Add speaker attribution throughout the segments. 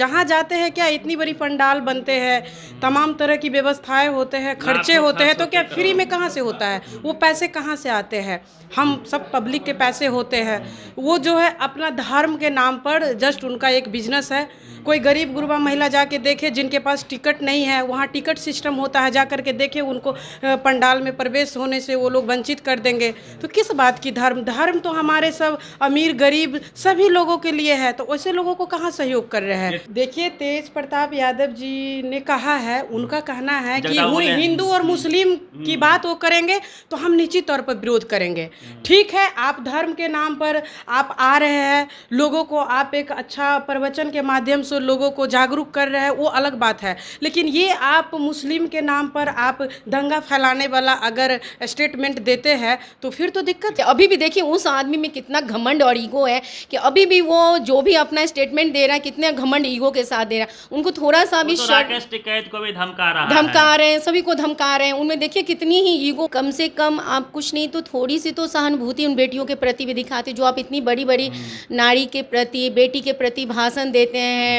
Speaker 1: जहाँ जाते हैं क्या इतनी बड़ी पंडाल बनते हैं, तमाम तरह की व्यवस्थाएं होते हैं, खर्चे होते हैं, तो क्या फ्री में कहाँ से होता है? वो पैसे कहाँ से आते हैं? हम सब पब्लिक के पैसे होते हैं। वो जो है अपना धर्म के नाम पर जस्ट उनका एक बिजनेस है। कोई गरीब गुरबा महिला जाके देखे जिनके पास टिकट नहीं है, वहाँ टिकट सिस्टम होता है, जा कर के देखे उनको पंडाल में प्रवेश होने से वो लोग वंचित कर देंगे। तो किस बात की धर्म? धर्म तो हमारे सब अमीर गरीब सभी लोगों के लिए है, तो वैसे लोगों को कहाँ सहयोग कर रहे हैं? देखिए, तेज प्रताप यादव जी ने कहा है, उनका कहना है कि हिंदू और मुस्लिम की बात वो करेंगे तो हम निश्चित तौर पर विरोध करेंगे। ठीक है, आप धर्म के नाम पर आप आ रहे हैं, लोगों को आप एक अच्छा प्रवचन के माध्यम से लोगों को जागरूक कर रहे हैं, वो अलग बात है। लेकिन ये आप मुस्लिम के नाम पर आप दंगा फैलाने वाला अगर स्टेटमेंट देते हैं तो फिर तो दिक्कत है।
Speaker 2: अभी भी देखिए उस आदमी में कितना घमंड और ईगो है कि अभी भी वो जो भी अपना स्टेटमेंट दे रहा है कितने घमंड ईगो के साथ दे रहा है। उनको थोड़ा सा भी
Speaker 3: राकेश टिकैत को भी धमका
Speaker 2: रहे हैं, सभी को धमका रहे हैं। उनमें देखिए कितनी ही ईगो। कम से कम आप कुछ नहीं तो थोड़ी सी तो सहानुभूति उन बेटियों के प्रति भी दिखाते, जो आप इतनी बड़ी बड़ी नारी के प्रति, बेटी के प्रति भाषण देते हैं,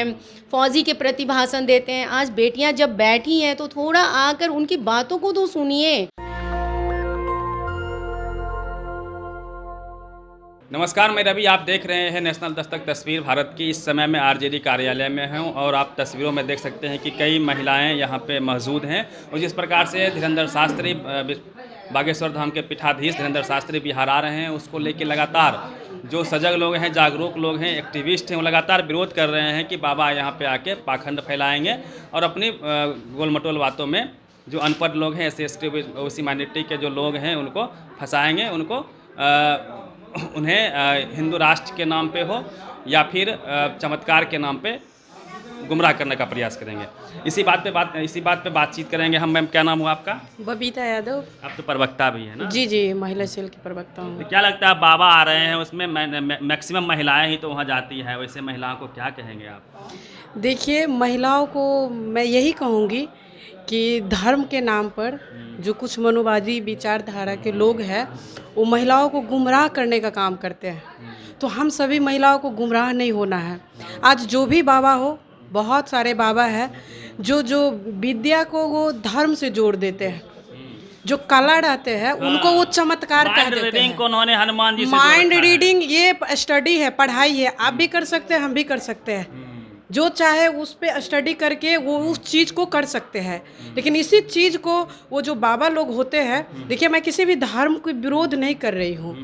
Speaker 2: फौजी के प्रति भाषण देते हैं। आज बेटियां जब बैठी हैं तो थोड़ा आकर उनकी बातों को तो सुनिए।
Speaker 4: नमस्कार, मैं रवि, आप देख रहे हैं नेशनल दस्तक तस्वीर भारत की। इस समय मैं आरजेडी कार्यालय में हूं और आप तस्वीरों में देख सकते हैं कि कई महिलाएं यहां पे मौजूद हैं और जिस प्रकार से धीरेन्द्र शास्त्री, बागेश्वर धाम के पीठाधीश धीरेन्द्र शास्त्री बिहार आ रहे हैं, उसको लेके लगातार जो सजग लोग हैं, जागरूक लोग हैं, एक्टिविस्ट हैं, वो लगातार विरोध कर रहे हैं कि बाबा यहाँ पे आके पाखंड फैलाएंगे और अपनी गोल मटोल बातों में जो अनपढ़ लोग हैं, SC OBC माइनॉरिटी के जो लोग हैं उनको फंसाएंगे, उनको उन्हें हिंदू राष्ट्र के नाम पे हो या फिर चमत्कार के नाम पे गुमराह करने का प्रयास करेंगे। इसी बात पे बातचीत करेंगे हम। मैम, क्या नाम हुआ आपका?
Speaker 1: बबीता यादव।
Speaker 4: आप तो प्रवक्ता भी है ना?
Speaker 1: जी जी, महिला सेल की प्रवक्ता हूँ।
Speaker 4: तो क्या लगता है, बाबा आ रहे हैं, उसमें मैक्सिमम महिलाएं ही तो वहाँ जाती है, वैसे महिलाओं को क्या कहेंगे आप?
Speaker 1: देखिए, महिलाओं को मैं यही कहूँगी कि धर्म के नाम पर जो कुछ मनोवादी विचारधारा के लोग हैं वो महिलाओं को गुमराह करने का काम करते हैं। तो हम सभी महिलाओं को गुमराह नहीं होना है। आज जो भी बाबा हो, बहुत सारे बाबा हैं जो विद्या को वो धर्म से जोड़ देते हैं, जो कला रहते हैं उनको वो चमत्कार कह देते हैं।
Speaker 4: उन्होंने हनुमान जी से
Speaker 1: माइंड रीडिंग ये स्टडी है, पढ़ाई है, आप भी कर सकते हैं, हम भी कर सकते हैं। जो चाहे उस पे स्टडी करके वो उस चीज़ को कर सकते हैं। लेकिन इसी चीज़ को वो जो बाबा लोग होते हैं, देखिए मैं किसी भी धर्म को विरोध नहीं कर रही हूँ,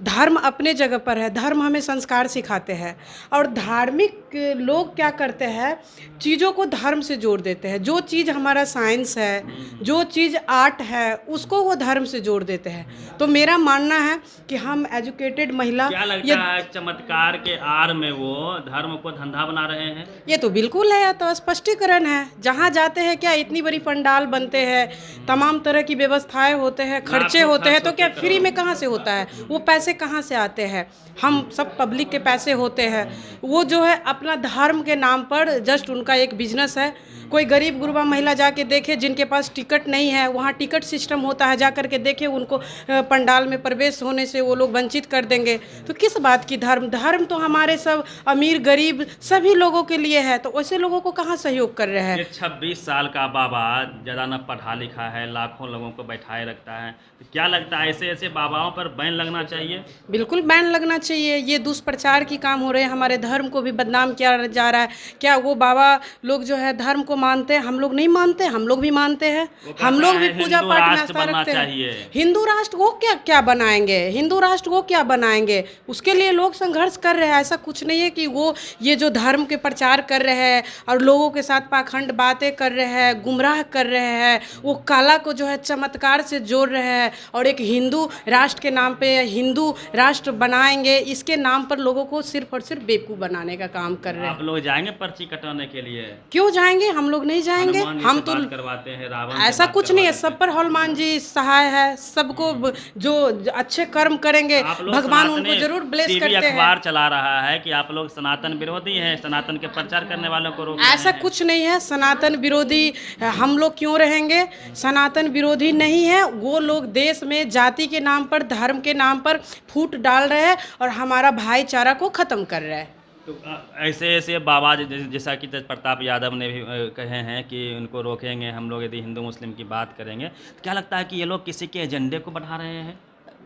Speaker 1: धर्म अपने जगह पर है, धर्म हमें संस्कार सिखाते हैं। और धार्मिक लोग क्या करते हैं, चीज़ों को धर्म से जोड़ देते हैं। जो चीज़ हमारा साइंस है, जो चीज़ आर्ट है, उसको वो धर्म से जोड़ देते हैं। तो मेरा मानना है कि हम एजुकेटेड महिला,
Speaker 3: क्या लगता है चमत्कार के आड़ में वो धर्म को धंधा बना रहे हैं?
Speaker 1: ये तो बिल्कुल है, तो स्पष्टीकरण है। जहाँ जाते हैं क्या इतनी बड़ी पंडाल बनते हैं, तमाम तरह की व्यवस्थाएं होते हैं, खर्चे होते हैं, तो क्या फ्री में कहाँ से होता है? वो पैसे कहाँ से आते हैं? हम सब पब्लिक के पैसे होते हैं। वो जो है अपना धर्म के नाम पर जस्ट उनका एक बिजनेस है। कोई गरीब गुरबा महिला जाके देखे जिनके पास टिकट नहीं है, वहाँ टिकट सिस्टम होता है, जा कर के देखे उनको पंडाल में प्रवेश होने से वो लोग वंचित कर देंगे। तो किस बात की धर्म? धर्म तो हमारे सब अमीर गरीब सभी लोगों के लिए है, तो वैसे लोगों को कहाँ सहयोग कर रहे हैं?
Speaker 3: 26 साल का बाबा ज़्यादा न पढ़ा लिखा है, लाखों लोगों को बैठाए रखता है। तो क्या लगता है ऐसे बाबाओं पर बैन लगना चाहिए?
Speaker 1: बिल्कुल बैन लगना चाहिए। ये दुष्प्रचार की काम हो रहे हैं, हमारे धर्म को भी बदनाम किया जा रहा है। क्या वो बाबा लोग जो है धर्म को मानते हैं? हम लोग नहीं मानते, हम लोग भी मानते हैं, हम लोग भी पूजा पाठ में आस्था रखते हैं। हिंदू राष्ट्र वो क्या बनाएंगे? हिंदू राष्ट्र वो क्या बनाएंगे? उसके लिए लोग संघर्ष कर रहे हैं। ऐसा कुछ नहीं है कि वो ये जो धर्म के प्रचार कर रहे हैं और लोगों के साथ पाखंड बातें कर रहे हैं, गुमराह कर रहे हैं, वो कला को जो है चमत्कार से जोड़ रहे हैं और एक हिंदू राष्ट्र के नाम पे हिंदू राष्ट्र बनाएंगे, इसके नाम पर लोगों को सिर्फ और सिर्फ बेवकूफ़ बनाने का काम कर रहे हैं।
Speaker 3: आप लोग जाएंगे पर्ची कटाने के लिए?
Speaker 1: क्यों जाएंगे? हम लोग नहीं जाएंगे। हम तो
Speaker 3: करवाते हैं, रावण
Speaker 1: ऐसा कुछ नहीं है, सब पर हनुमान जी सहाय है। सबको जो अच्छे कर्म करेंगे भगवान उनको जरूर ब्लेस करते हैं।
Speaker 3: अखबार चला रहा है कि आप लोग सनातन विरोधी हैं, सनातन के प्रचार करने वालों को रोक रहे हैं।
Speaker 1: ऐसा कुछ नहीं है। सनातन विरोधी हम लोग क्यों रहेंगे? सनातन विरोधी नहीं है। वो लोग देश में जाति के नाम पर, धर्म के नाम पर फूट डाल रहे हैं और हमारा भाईचारा को खत्म कर रहे हैं।
Speaker 3: तो ऐसे ऐसे बाबा जैसा कि तेज प्रताप यादव ने भी कहे हैं कि उनको रोकेंगे हम लोग यदि हिंदू मुस्लिम की बात करेंगे, तो क्या लगता है कि ये लोग किसी के एजेंडे को बढ़ा रहे हैं?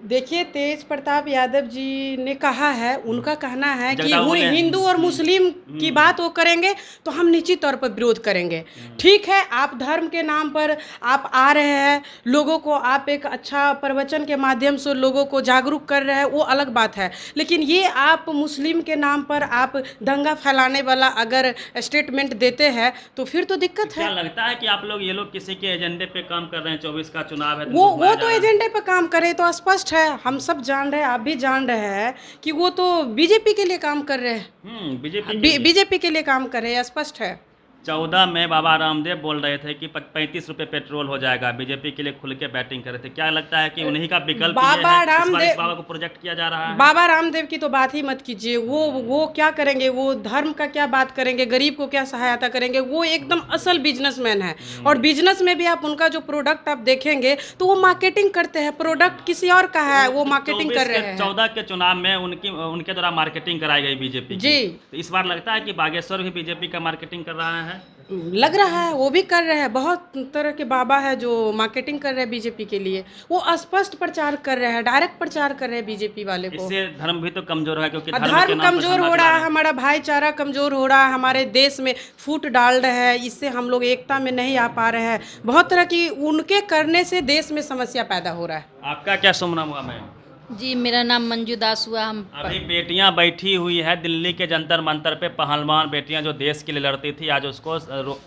Speaker 1: देखिए, तेज प्रताप यादव जी ने कहा है, उनका कहना है कि
Speaker 3: जगदाव
Speaker 1: वो
Speaker 3: बोले।
Speaker 1: हिंदू और मुस्लिम की बात वो करेंगे तो हम निश्चित तौर पर विरोध करेंगे। ठीक है, आप धर्म के नाम पर आप आ रहे हैं, लोगों को आप एक अच्छा प्रवचन के माध्यम से लोगों को जागरूक कर रहे हैं, वो अलग बात है। लेकिन ये आप मुस्लिम के नाम पर आप दंगा फैलाने वाला अगर स्टेटमेंट देते हैं तो फिर तो दिक्कत
Speaker 3: क्या
Speaker 1: है।
Speaker 3: लगता है कि आप लोग ये लोग किसी के एजेंडे पे काम कर रहे हैं? 24 का चुनाव है तो
Speaker 1: वो
Speaker 3: घुमाया
Speaker 1: तो
Speaker 3: जा रहा है।
Speaker 1: एजेंडे पर काम करे तो स्पष्ट है, हम सब जान रहे हैं, आप भी जान रहे हैं कि वो तो बीजेपी के लिए काम कर रहे हैं,
Speaker 3: बीजेपी
Speaker 1: बीजेपी के लिए काम कर रहे हैं, स्पष्ट है।
Speaker 3: 14 में बाबा रामदेव बोल रहे थे कि 35 रुपए पेट्रोल हो जाएगा, बीजेपी के लिए खुल के बैटिंग कर रहे थे। क्या लगता है कि उन्हीं का विकल्प ये
Speaker 1: बाबा
Speaker 3: है, इस बार
Speaker 1: रामदेव-
Speaker 3: इस बाबा को प्रोजेक्ट किया जा रहा है?
Speaker 1: बाबा रामदेव की तो बात ही मत कीजिए, वो क्या करेंगे, वो धर्म का क्या बात करेंगे, गरीब को क्या सहायता करेंगे। वो एकदम असल बिजनेसमैन है, और बिजनेस में भी आप उनका जो प्रोडक्ट आप देखेंगे तो वो मार्केटिंग करते हैं, प्रोडक्ट किसी और का है, वो मार्केटिंग कर रहे हैं।
Speaker 3: 14 के चुनाव में उनके द्वारा मार्केटिंग कराई गई बीजेपी की।
Speaker 1: जी।
Speaker 3: तो इस बार लगता है कि बागेश्वर भी बीजेपी का मार्केटिंग कर रहा है।
Speaker 1: लग रहा है वो भी कर रहे हैं, बहुत तरह के बाबा है जो मार्केटिंग कर रहे हैं बीजेपी के लिए, वो स्पष्ट प्रचार कर रहे हैं, डायरेक्ट प्रचार कर रहे हैं बीजेपी वाले को।
Speaker 3: इससे धर्म भी तो कमजोर है, क्योंकि धर्म के
Speaker 1: धर्म
Speaker 3: नाम पर
Speaker 1: कमजोर
Speaker 3: धर्म
Speaker 1: हो
Speaker 3: चला
Speaker 1: रहा है, हमारा भाईचारा कमजोर हो रहा है, हमारे देश में फूट डाल रहे हैं, इससे हम लोग एकता में नहीं आ पा रहे हैं। बहुत तरह की उनके करने से देश में समस्या पैदा हो रहा है।
Speaker 3: आपका क्या शुभ नाम हुआ मैम?
Speaker 5: जी, मेरा नाम मंजू दास हुआ। हम
Speaker 3: अभी बेटियां बैठी हुई है दिल्ली के जंतर मंतर पे, पहलवान बेटियां जो देश के लिए लड़ती थी, आज उसको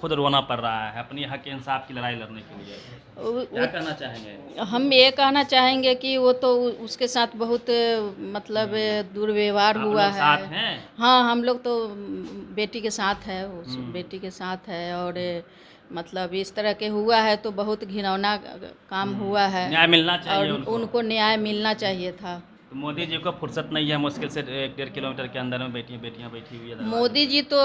Speaker 3: खुद रोना पड़ रहा है अपनी हक इंसाफ की लड़ाई लड़ने के लिए। क्या कहना चाहेंगे?
Speaker 5: हम ये कहना चाहेंगे कि वो तो उसके साथ बहुत मतलब दुर्व्यवहार
Speaker 3: आप
Speaker 5: हुआ
Speaker 3: लोग साथ
Speaker 5: है।
Speaker 3: हैं?
Speaker 5: हाँ, हम लोग तो बेटी के साथ है, उस बेटी के साथ है, और मतलब इस तरह के हुआ है तो बहुत घिनौना काम हुआ है,
Speaker 3: न्याय मिलना चाहिए
Speaker 5: और
Speaker 3: उनको।
Speaker 5: उनको न्याय मिलना चाहिए था।
Speaker 3: तो मोदी जी को फुर्सत नहीं है, मुश्किल से 1-1.5 किलोमीटर के अंदर में बेटियां बैठी हुई है।
Speaker 5: मोदी जी तो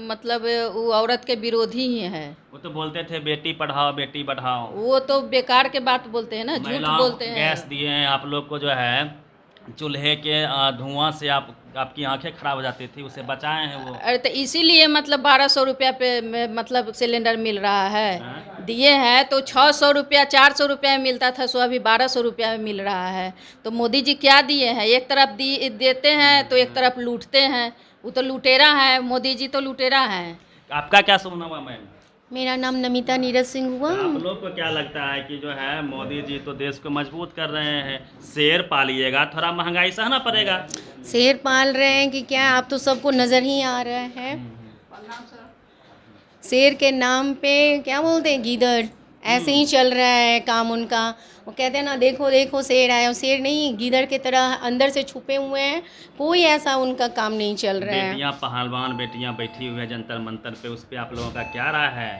Speaker 5: मतलब वो औरत के विरोधी ही है।
Speaker 3: वो तो बोलते थे बेटी पढ़ाओ बेटी बढ़ाओ।
Speaker 5: वो तो बेकार के बात बोलते हैं ना, झूठ
Speaker 3: महिलाओं
Speaker 5: बोलते
Speaker 3: को
Speaker 5: हैं।
Speaker 3: गैस दिए हैं आप लोग को, जो है चूल्हे के धुआं से आपकी आंखें खराब हो जाती थी, उसे बचाए हैं वो।
Speaker 5: अरे तो इसीलिए मतलब 1200 रुपया पे मतलब सिलेंडर मिल रहा है। दिए हैं तो 600 रुपया 400 रुपया में मिलता था, सो अभी 1200 रुपया में मिल रहा है। तो मोदी जी क्या दिए हैं? एक तरफ देते हैं तो एक तरफ लूटते हैं। वो तो लुटेरा है, मोदी जी तो लुटेरा है।
Speaker 3: आपका क्या सुनना हुआ मैम?
Speaker 2: मेरा नाम नमिता नीरज सिंह हुआ।
Speaker 3: आप लोग को क्या लगता है कि जो है मोदी जी तो देश को मजबूत कर रहे हैं, शेर पालिएगा, थोड़ा महंगाई सहना पड़ेगा।
Speaker 2: शेर पाल रहे हैं कि क्या, आप तो सबको नज़र ही आ रहा है। शेर के नाम पे क्या बोलते हैं, गीदड़। ऐसे ही चल रहा है काम उनका। वो कहते हैं ना, देखो देखो शेर आया, शेर नहीं, गीदड़ की तरह अंदर से छुपे हुए हैं। कोई ऐसा उनका काम नहीं चल रहा है।
Speaker 3: बेटियां पहलवान बेटियां बैठी हुई है जंतर मंतर पे, उस पे आप लोगों का क्या राय है?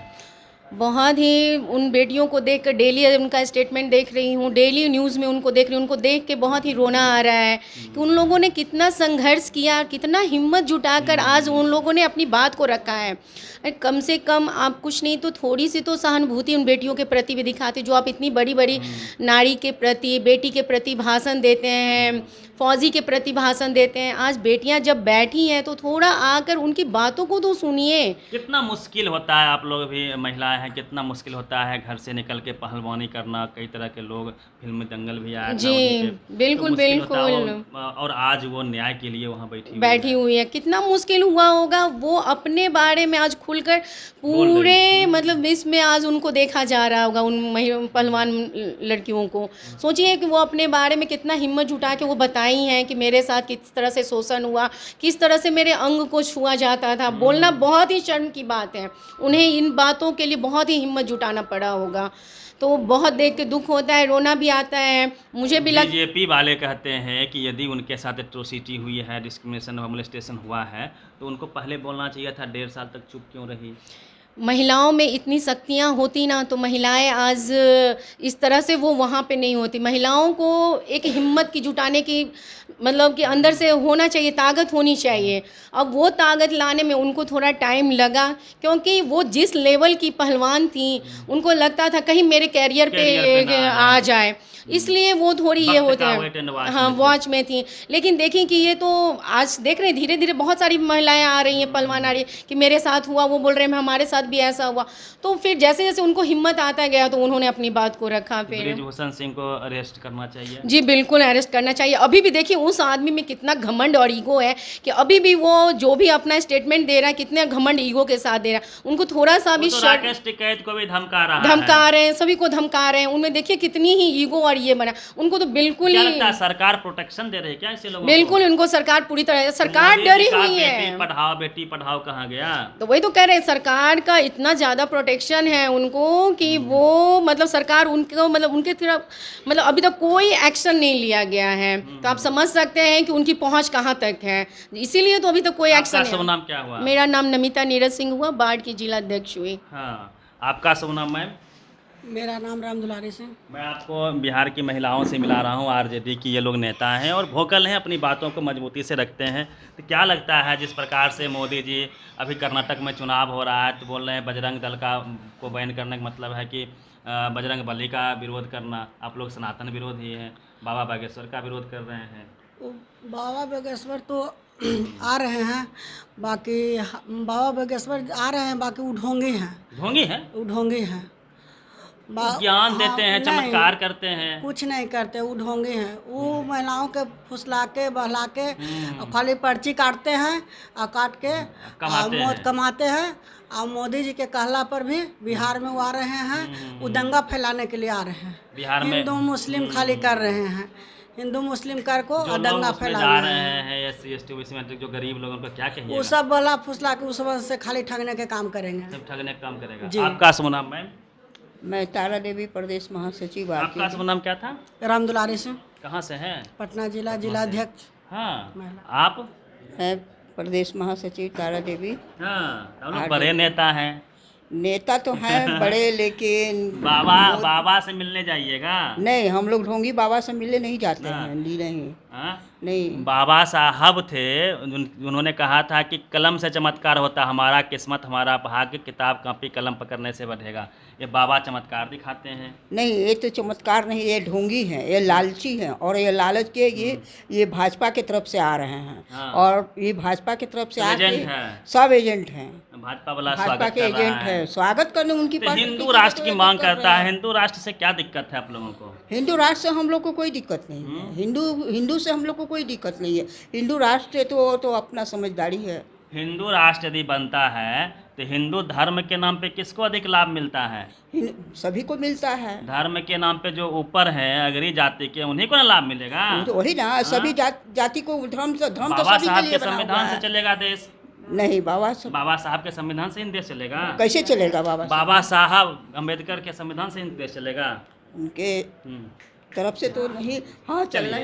Speaker 2: बहुत ही उन बेटियों को देख कर, डेली उनका स्टेटमेंट देख रही हूँ, डेली न्यूज़ में उनको देख रही हूँ, उनको देख के बहुत ही रोना आ रहा है कि उन लोगों ने कितना संघर्ष किया, कितना हिम्मत जुटाकर आज उन लोगों ने अपनी बात को रखा है। कम से कम आप कुछ नहीं तो थोड़ी सी तो सहानुभूति उन बेटियों के प्रति भी दिखाते, जो आप इतनी बड़ी बड़ी नारी के प्रति, बेटी के प्रति भाषण देते हैं, फौजी के प्रति भाषण देते हैं। आज बेटियां जब बैठी हैं तो थोड़ा आकर उनकी बातों को तो सुनिए।
Speaker 3: कितना मुश्किल होता है, आप लोग भी महिलाएं हैं, कितना मुश्किल होता है घर से निकल के पहलवानी करना। कई तरह के लोग, फिल्म में दंगल भी आया था
Speaker 2: जी,
Speaker 3: उन्हीं पे।
Speaker 2: बिल्कुल,
Speaker 3: तो मुश्किल होता है,
Speaker 2: बिल्कुल।
Speaker 3: और आज वो न्याय के लिए वहाँ
Speaker 2: बैठी हुई है। कितना मुश्किल हुआ होगा, वो अपने बारे में आज खुलकर पूरे मतलब इसमें आज उनको देखा जा रहा होगा, उन पहलवान लड़कियों को। सोचिए कि वो अपने बारे में कितना हिम्मत जुटा के वो बताई हैं कि मेरे साथ किस तरह से शोषण हुआ, किस तरह से मेरे अंग को छुआ जाता था। बोलना बहुत ही शर्म की बात है, उन्हें इन बातों के लिए बहुत ही हिम्मत जुटाना पड़ा होगा। तो बहुत देख के दुख होता है, रोना भी आता है। मुझे भी
Speaker 3: बीजेपी वाले कहते हैं कि यदि उनके साथ एट्रोसिटी हुई है, डिस्क्रिमिनेशन मोलेस्टेशन हुआ है, तो उनको पहले बोलना चाहिए था, 1.5 साल तक चुप क्यों रही?
Speaker 2: महिलाओं में इतनी शक्तियाँ होती ना तो महिलाएं आज इस तरह से वो वहाँ पे नहीं होती। महिलाओं को एक हिम्मत की जुटाने की मतलब कि अंदर से होना चाहिए, ताकत होनी चाहिए। अब वो ताकत लाने में उनको थोड़ा टाइम लगा, क्योंकि वो जिस लेवल की पहलवान थी उनको लगता था कहीं मेरे कैरियर पे आ जाए, इसलिए वो थोड़ी ये होते हैं, हाँ वॉच में थी। लेकिन देखें कि ये तो आज देख रहे हैं धीरे धीरे बहुत सारी महिलाएं आ रही हैं, पहलवान आ रही है कि मेरे साथ हुआ, वो बोल रहे हैं हमारे साथ भी ऐसा हुआ। तो फिर जैसे जैसे उनको हिम्मत आता गया तो उन्होंने अपनी बात को रखा। फिर
Speaker 3: बृजभूषण सिंह को अरेस्ट करना चाहिए।
Speaker 2: जी बिल्कुल अरेस्ट करना चाहिए। अभी भी देखिए उस आदमी में कितना घमंड और ईगो है कि अभी भी वो जो भी अपना स्टेटमेंट दे रहा है कितने घमंड ईगो के साथ दे रहा है। उनको थोड़ा सा भी
Speaker 3: राकेश टिकैत को भी
Speaker 2: धमका रहे हैं, सभी को धमका रहे हैं। उनमें देखिए कितनी ही ईगो और ये बना, उनको तो बिल्कुल ही
Speaker 3: सरकार प्रोटेक्शन दे रही है क्या ऐसे लोगों को?
Speaker 2: बिल्कुल उनको सरकार पूरी तरह, सरकार डरी हुई है।
Speaker 3: बेटी पढ़ाओ कहाँ गया?
Speaker 2: तो वही तो कह रहे हैं, सरकार का इतना ज़्यादा प्रोटेक्शन है उनको कि वो मतलब सरकार उनको मतलब उनके तरफ मतलब अभी तक कोई एक्शन नहीं लिया गया है। तो आप समझ सकते हैं कि उनकी पहुंच कहाँ तक है, इसीलिए तो अभी तक कोई एक्शन नहीं।
Speaker 3: शुभ नाम क्या हुआ?
Speaker 2: मेरा नाम नमिता नीरज सिंह हुआ, बाढ़ की जिला अध्यक्ष हुई।
Speaker 3: हाँ, आपका शुभ नाम मैम?
Speaker 1: मेरा नाम रामदुलारी सिंह।
Speaker 3: मैं आपको बिहार की महिलाओं से मिला रहा हूँ। आरजेडी की ये लोग नेता हैं और वोकल हैं, अपनी बातों को मजबूती से रखते हैं। तो क्या लगता है जिस प्रकार से मोदी जी अभी कर्नाटक में चुनाव हो रहा है तो बोल रहे हैं बजरंग दल का को बैन करने का मतलब है कि बजरंग बली का विरोध करना। आप लोग सनातन विरोधी हैं, बाबा बागेश्वर का विरोध कर रहे हैं।
Speaker 6: बाबा बागेश्वर तो आ रहे हैं, बाकी बाबा बागेश्वर आ रहे हैं, बाकी वो ढोंगी हैं।
Speaker 3: ढोंगी हैं?
Speaker 6: वो ढोंगी हैं,
Speaker 3: ज्ञान देते हैं, चमत्कार करते हैं।
Speaker 6: कुछ नहीं करते, वो ढोंगे हैं। वो महिलाओं के फुसला के बहला के और खाली पर्ची काटते हैं और काट के कमाते हैं। और मोदी जी के कहला पर भी बिहार में वो आ रहे हैं, वो दंगा फैलाने के लिए आ रहे हैं।
Speaker 3: बिहार में
Speaker 6: हिंदू मुस्लिम खाली कर रहे हैं, हिंदू मुस्लिम कर को और दंगा फैला रहे हैं।
Speaker 3: SC ST OBC में जो गरीब लोगों को क्या कहिए?
Speaker 6: वो सब बला फुसला के उस से खाली ठगने के काम करेंगे।
Speaker 3: सब ठगने का काम करेगा। आपका शुभ नाम मैम?
Speaker 7: मैं तारा देवी प्रदेश महासचिव।
Speaker 3: आपका शुभ नाम क्या था?
Speaker 6: रामदुलारी सिंह।
Speaker 3: कहाँ से हैं?
Speaker 6: पटना जिला जिलाध्यक्ष।
Speaker 3: हाँ, आप?
Speaker 7: मैं प्रदेश महासचिव तारा देवी।
Speaker 3: हाँ, हम लोग बड़े नेता हैं।
Speaker 7: नेता तो हैं बड़े, लेकिन
Speaker 3: बाबा से मिलने जाइएगा।
Speaker 7: नहीं, हम लोग ढोंगी बाबा से मिलने नहीं जाते हैं। नहीं नहीं,
Speaker 3: बाबा साहब थे, उन्होंने कहा था कि कलम से चमत्कार होता, हमारा किस्मत हमारा भाग्य किताब कापी कलम पकड़ने से बढ़ेगा। ये बाबा चमत्कार दिखाते हैं।
Speaker 7: नहीं, ये तो चमत्कार नहीं, ये ढोंगी हैं, ये लालची हैं और ये लालच के ये भाजपा की तरफ से आ रहे हैं।
Speaker 3: हाँ।
Speaker 7: और ये भाजपा की तरफ से आके सब एजेंट हैं,
Speaker 3: भाजपा
Speaker 7: के एजेंट है। स्वागत करने उनकी
Speaker 3: तो हिंदू राष्ट्र की मांग करता है। हिंदू राष्ट्र से क्या दिक्कत है आप लोगों को?
Speaker 7: हिंदू राष्ट्र से हम लोग को कोई दिक्कत नहीं है। हिंदू से हम लोग को कोई दिक्कत नहीं है। हिंदू राष्ट्र तो अपना समझदारी है।
Speaker 3: हिंदू राष्ट्र यदि बनता है तो हिंदू धर्म के नाम पे किसको अधिक लाभ मिलता है?
Speaker 7: सभी को मिलता है।
Speaker 3: धर्म के नाम पे जो ऊपर है अगरी जाति के, उन्हीं को ना लाभ मिलेगा।
Speaker 7: वही ना, सभी जाति को धर्म तो सभी के लिए
Speaker 3: संविधान से चलेगा देश?
Speaker 7: नहीं, बाबा
Speaker 3: साहब के संविधान से ही देश चलेगा।
Speaker 7: कैसे चलेगा? बाबा
Speaker 3: साहब अम्बेडकर के संविधान से ही देश चलेगा।
Speaker 7: उनके तरफ से तो नहीं। हाँ,
Speaker 4: चलिए,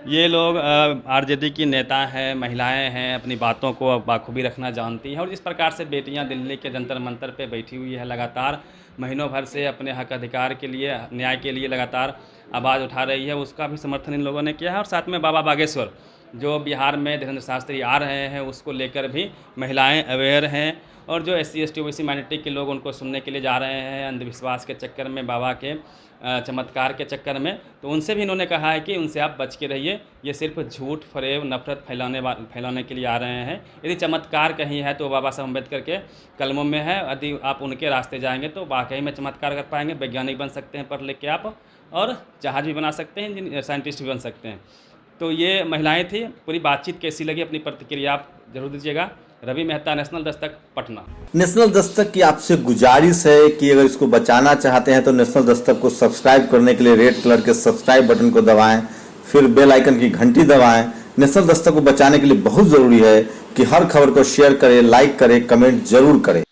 Speaker 4: ये लोग आरजेडी की नेता हैं, महिलाएं हैं, अपनी बातों को बाखूबी रखना जानती हैं। और इस प्रकार से बेटियां दिल्ली के जंतर मंतर पे बैठी हुई है, लगातार महीनों भर से अपने हक अधिकार के लिए, न्याय के लिए लगातार आवाज़ उठा रही है। उसका भी समर्थन इन लोगों ने किया है। और साथ में बाबा बागेश्वर जो बिहार में धीरेंद्र शास्त्री आ रहे हैं, उसको लेकर भी महिलाएं अवेयर हैं। और जो SC ST OBC माइनॉरिटी के लोग उनको सुनने के लिए जा रहे हैं अंधविश्वास के चक्कर में, बाबा के चमत्कार के चक्कर में, तो उनसे भी इन्होंने कहा है कि उनसे आप बच के रहिए। ये सिर्फ झूठ फरेब नफरत फैलाने के लिए आ रहे हैं। यदि चमत्कार कहीं है तो बाबा साहब अम्बेडकर के कलमों में है। यदि आप उनके रास्ते जाएंगे तो वाकई में चमत्कार कर पाएंगे। वैज्ञानिक बन सकते हैं पढ़ लिख के आप, और जहाज भी बना सकते हैं, साइंटिस्ट भी बन सकते हैं। तो ये महिलाएं थी। पूरी बातचीत कैसी लगी अपनी प्रतिक्रिया आप जरूर दीजिएगा। रवि मेहता, नेशनल दस्तक, पटना।
Speaker 8: नेशनल दस्तक की आपसे गुजारिश है कि अगर इसको बचाना चाहते हैं तो नेशनल दस्तक को सब्सक्राइब करने के लिए रेड कलर के सब्सक्राइब बटन को दबाएं, फिर बेल आइकन की घंटी दबाएं। नेशनल दस्तक को बचाने के लिए बहुत जरूरी है कि हर खबर को शेयर करें, लाइक करें, कमेंट जरूर करें।